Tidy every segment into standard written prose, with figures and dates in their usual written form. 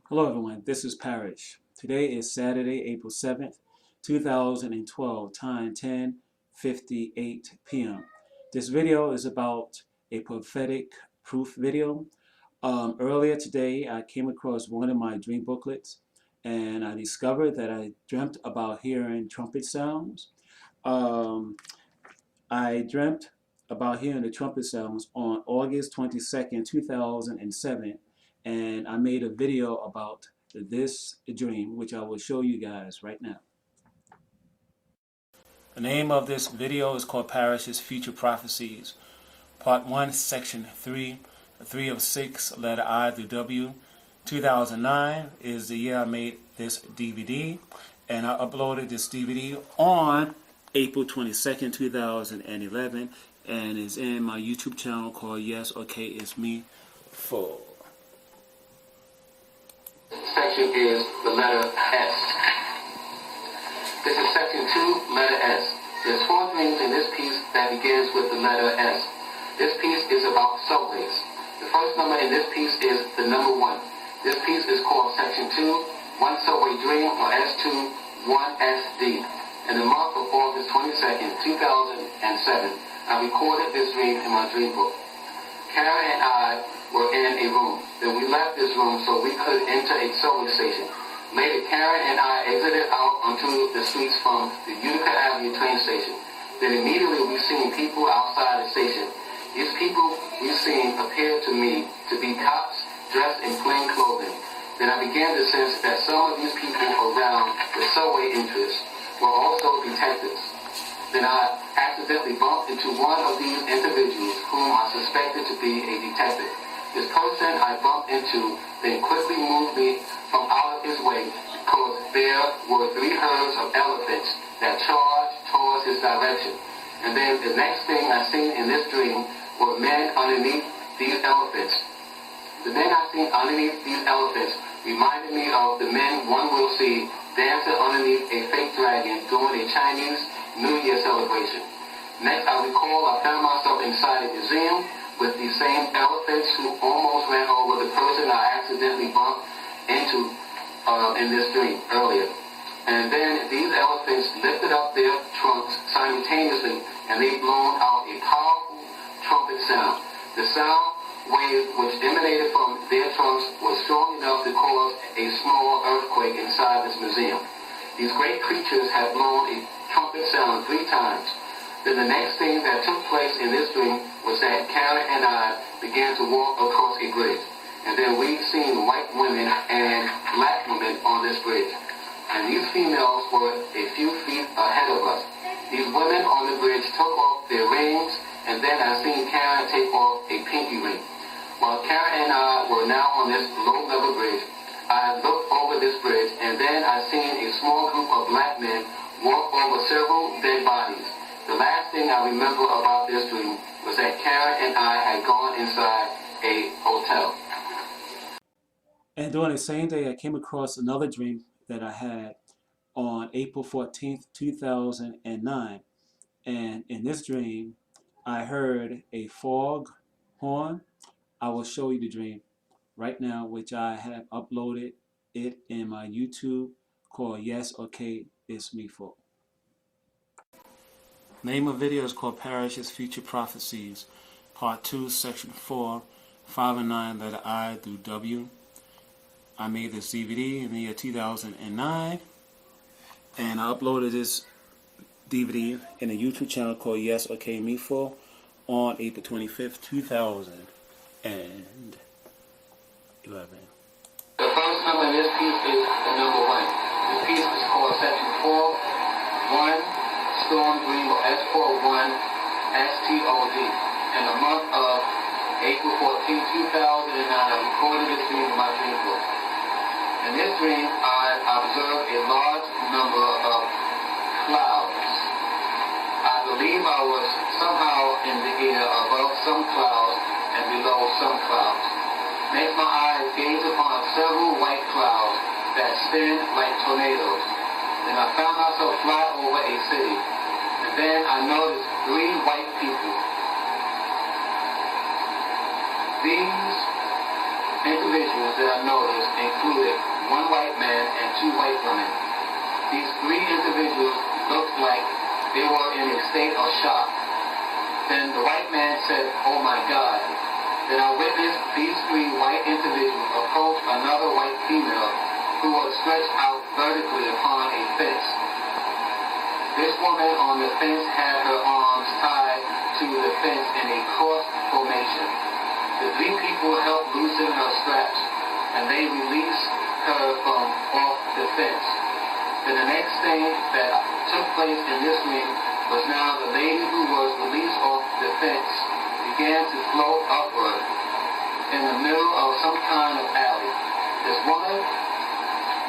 Hello everyone, this is Parrish. Today is Saturday, April 7th, 2012, time 10:58 p.m. This video is about a prophetic proof video. Earlier today, I came across one of my dream booklets and I discovered that I dreamt about hearing trumpet sounds. Um, I dreamt about hearing the trumpet sounds on August 22nd, 2007, and I made a video about this dream, which I will show you guys right now. The name of this video is called Parrish's Future Prophecies, Part 1, Section 3, 3 of 6, letter I through W. 2009 is the year I made this DVD, and I uploaded this DVD on April 22nd, 2011, and is in my YouTube channel called Yes, Okay, It's Me Full. Section is the letter S. This is section 2, letter S. There's 4 dreams in this piece that begins with the letter S. This piece is about subways. The first number in this piece is the number 1. This piece is called section 2, 1 subway dream, or S2, 1SD. In the month of August 22nd, 2007, I recorded this dream in my dream book. Karen and I were in a room. Then we left this room so we could enter a subway station. Later, Karen and I exited out onto the streets from the Utica Avenue train station. Then immediately we seen people outside the station. These people we seen appeared to me to be cops dressed in plain clothing. Then I began to sense that some of these people around the subway entrance were also detectives. Then I accidentally bumped into one of these individuals whom I suspected to be a detective. This person I bumped into then quickly moved me from out of his way because there were 3 herds of elephants that charged towards his direction. And then the next thing I seen in this dream were men underneath these elephants. The men I seen underneath these elephants reminded me of the men one will see dancing underneath a fake dragon during a Chinese New Year celebration. Next, I recall I found myself inside a museum with these same elephants who almost ran over the person I accidentally bumped into in this dream earlier. And then these elephants lifted up their trunks simultaneously and they blown out a powerful trumpet sound. The sound wave which emanated from their trunks was strong enough to cause a small earthquake inside this museum. These great creatures had blown a trumpet sound 3 times. Then the next thing that took place in this dream was that Karen and I began to walk across a bridge. And then we seen white women and black women on this bridge. And these females were a few feet ahead of us. These women on the bridge took off their rings, and then I seen Karen take off a pinky ring. While Karen and I were now on this low-level bridge, I looked over this bridge, and then I seen a small group of black men walk over several dead bodies. The last thing I remember about this dream was that Karen and I had gone inside a hotel. And during the same day, I came across another dream that I had on April 14th, 2009. And in this dream, I heard a fog horn. I will show you the dream right now, which I have uploaded it in my YouTube called Yes, Okay, It's Me Full. Name of video is called Parrish's Future Prophecies, Part 2, Section 4, 5 and 9, letter I through W. I made this DVD in the year 2009, and I uploaded this DVD in a YouTube channel called Yes, Okay, Me Full on April 25th, 2011. The first number in this piece is the number 1. The piece is called Section 4, 1, Storm Dream, or S41, STOD. In the month of April 14, 2009, I recorded this dream in my dream book. In this dream, I observed a large number of clouds. I believe I was somehow in the air above some clouds and below some clouds. Next, my eyes gazed upon several white clouds that spin like tornadoes. Then I found myself fly over a city. And then I noticed 3 white people. These individuals that I noticed included one white man and two white women. These three individuals looked like they were in a state of shock. Then the white man said, "Oh my God." Then I witnessed these three white individuals approach another white female who was stretched out vertically upon a fence. This woman on the fence had her arms tied to the fence in a cross formation. The three people helped loosen her straps, and they released her from off the fence. Then the next thing that took place in this ring was now the lady who was released off the fence began to float upward in the middle of some kind of alley. This woman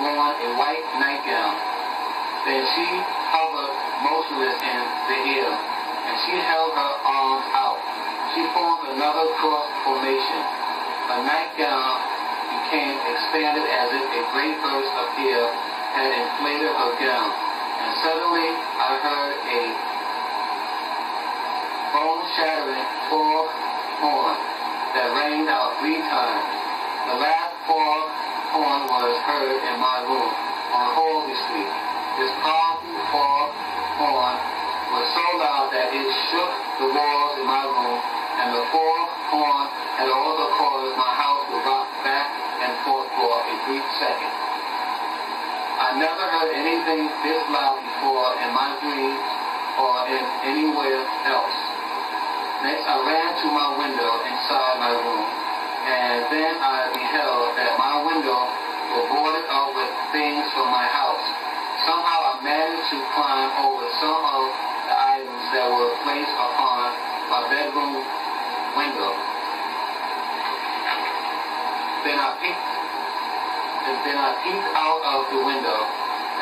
wore a white nightgown. Then she hovered motionless in the air, and she held her arms out. She formed another cross formation. Her nightgown became expanded as if a great burst of air had inflated her gown. And suddenly I heard a bone-shattering four-horn that rang out 3 times. The last four-horn was heard in my room on Holy Street. This powerful four-horn was so loud that it shook the walls in my room, and the four-horn had also caused my house to rock back and forth for a brief second. I never heard anything this loud before in my dreams or in anywhere else. Next, I ran to my window inside my room, and then I beheld that my window was boarded up with things from my house. Somehow I managed to climb over some of the items that were placed upon my bedroom window. Then I peeked out of the window,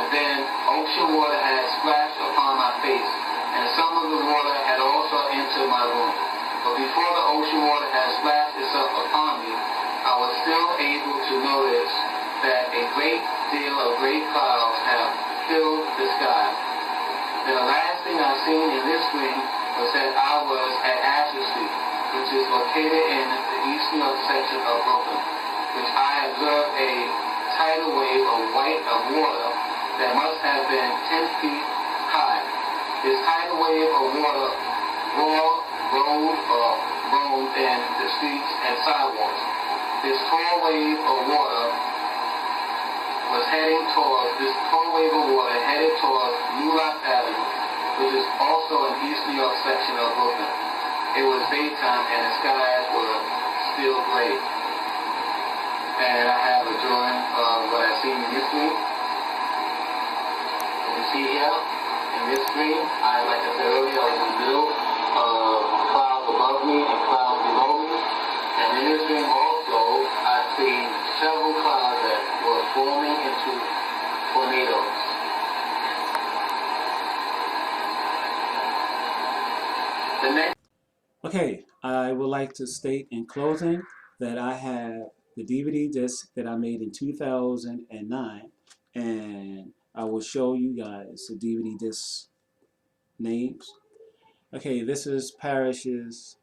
and then ocean water had splashed upon my face, and some of the water had also entered my room. But before the ocean water had splashed itself upon me, I was still able to notice that a great deal of great clouds have filled the sky. Then the last thing I seen in this dream was that I was at Asher Street, which is located in the East New York section of Brooklyn, which I observed a tidal wave of water that must have been 10 feet high. This tidal wave of water rolled in the streets and sidewalks. This tall wave of water headed towards New Rock Avenue, which is also an East New York section of Brooklyn. It was daytime and the skies were still gray. And I have a drawing of what I seen in this dream. You can see here, in this dream, like I said earlier, I was in the middle of clouds above me and clouds below me. And in this dream also, I seen several clouds that were forming into tornadoes. The next. Okay, I would like to state in closing that I have the DVD disc that I made in 2009, and I will show you guys the DVD disc names. Okay, this is Parrish's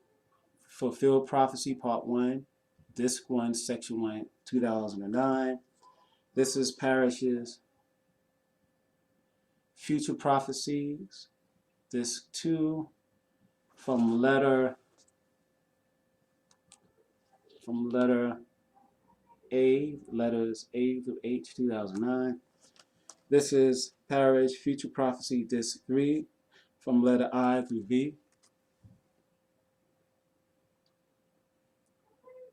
Fulfilled Prophecy Part 1, Disc 1, Section 1, 2009. This is Parrish's Future Prophecies, Disc 2, from letter A, letters A through H, 2009. This is Parrish Future Prophecy Disc 3, from letter I through V,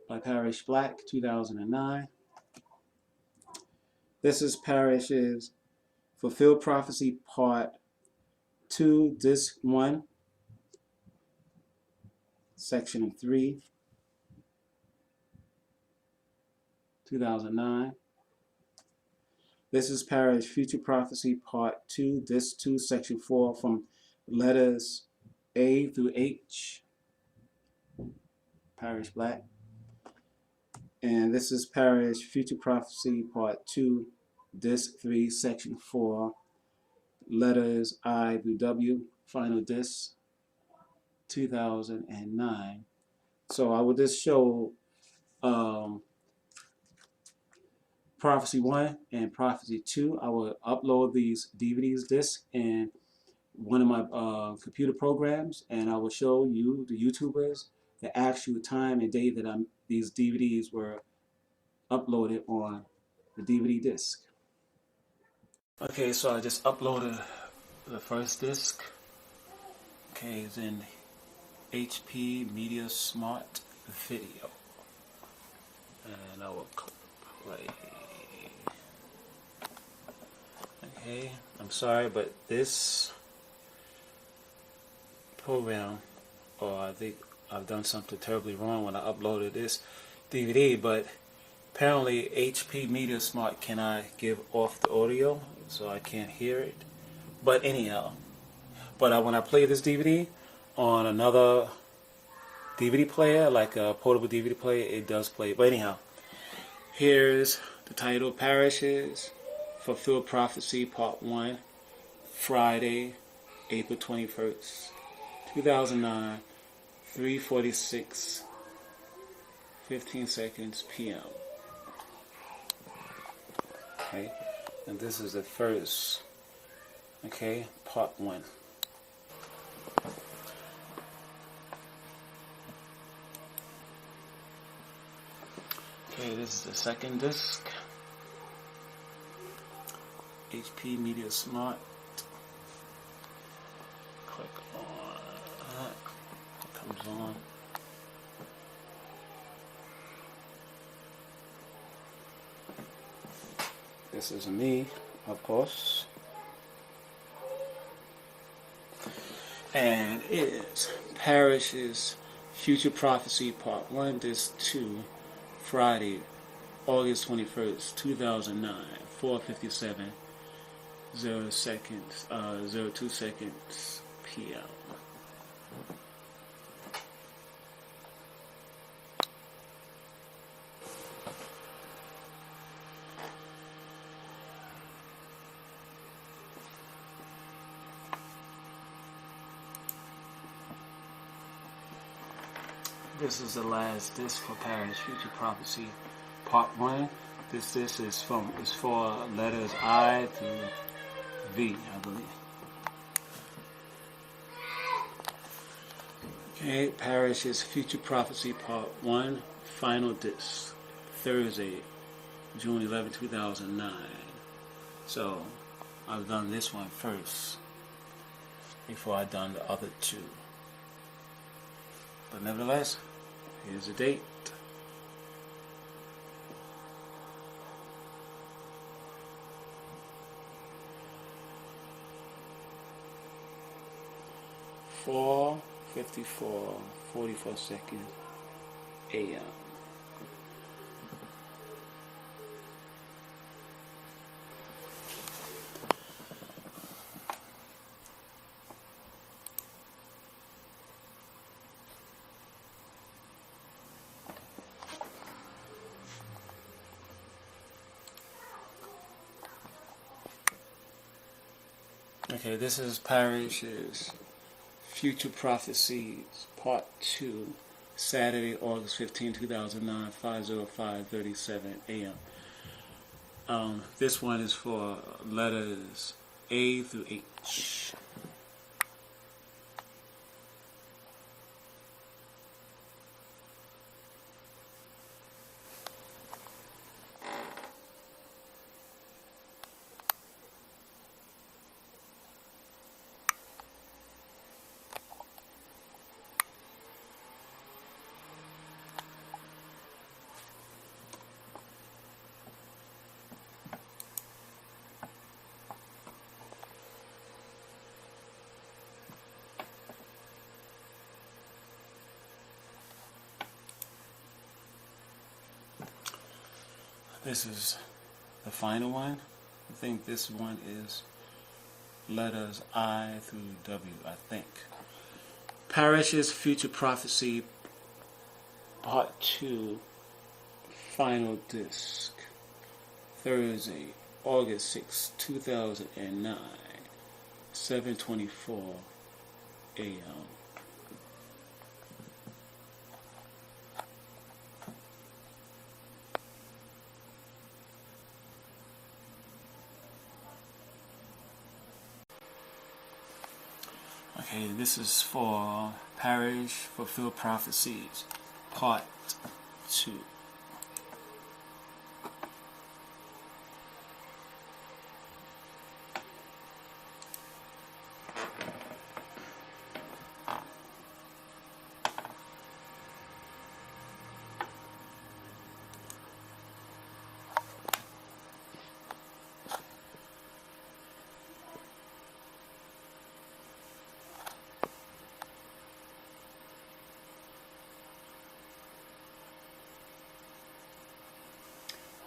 by Parrish Black, 2009. This is Parrish's Fulfilled Prophecy Part 2, Disc 1, Section 3, 2009. This is Parrish Future Prophecy Part 2, Disc 2, Section 4, from letters A through H, Parrish Black. And this is Parrish Future Prophecy Part 2, Disc 3, Section 4, letters I through W, final disc, 2009. So I will just show Prophecy 1 and Prophecy 2. I will upload these DVDs disc in one of my computer programs, and I will show you, the YouTubers, the actual time and day that these DVDs were uploaded on the DVD disc. Okay, so I just uploaded the first disc. Okay, it's in HP Media Smart Video, and I will play. Okay, I'm sorry, but this program, or I think I've done something terribly wrong when I uploaded this DVD, but apparently HP Media Smart cannot give off the audio, so I can't hear it. But anyhow, when I play this DVD on another DVD player, like a portable DVD player, it does play. But anyhow, here's the title: Parrish's Fulfilled Prophecy Part 1, Friday, April 21st, 2009, 3:46, 15 seconds p.m. Okay, and this is the first, okay, Part 1. Okay, this is the second disc. HP Media Smart. Click on that. It comes on. This is me, of course. And it is Parrish's Future Prophecy Part 1, Disc 2, Friday, August 21st, 2009, 4:57, 0 seconds, 02 seconds p.m. This is the last disc for Parrish Future Prophecy Part 1. This disc is for letters I through V, I believe. Okay, Parrish's Future Prophecy Part 1, final disc, Thursday, June 11, 2009. So, I've done this one first before I've done the other two. But nevertheless, here's the date. Four 54, 44 seconds a.m. Okay, this is Parrish's Future Prophecies Part 2, Saturday, August 15, 2009, 5:05:37 a.m. This one is for letters A through H. This is the final one. I think this one is letters I through W, I think. Parrish's Future Prophecy Part 2, final disc, Thursday, August 6, 2009, 7:24 a.m. Okay, this is for Parrish, Fulfilled Prophecies, Part 2.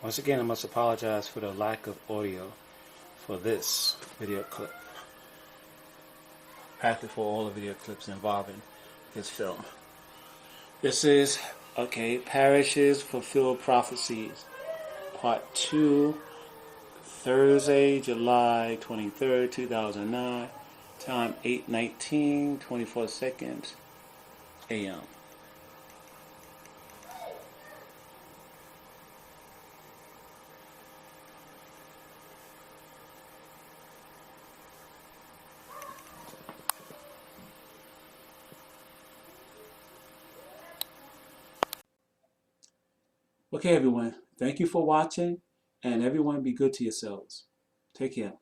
Once again, I must apologize for the lack of audio for this video clip. Practically for all the video clips involving this film. This is, okay, Parrish's Fulfilled Prophecies, Part 2, Thursday, July 23rd, 2009, time 8:19, 24 seconds, a.m. Okay, everyone. Thank you for watching, and everyone be good to yourselves. Take care.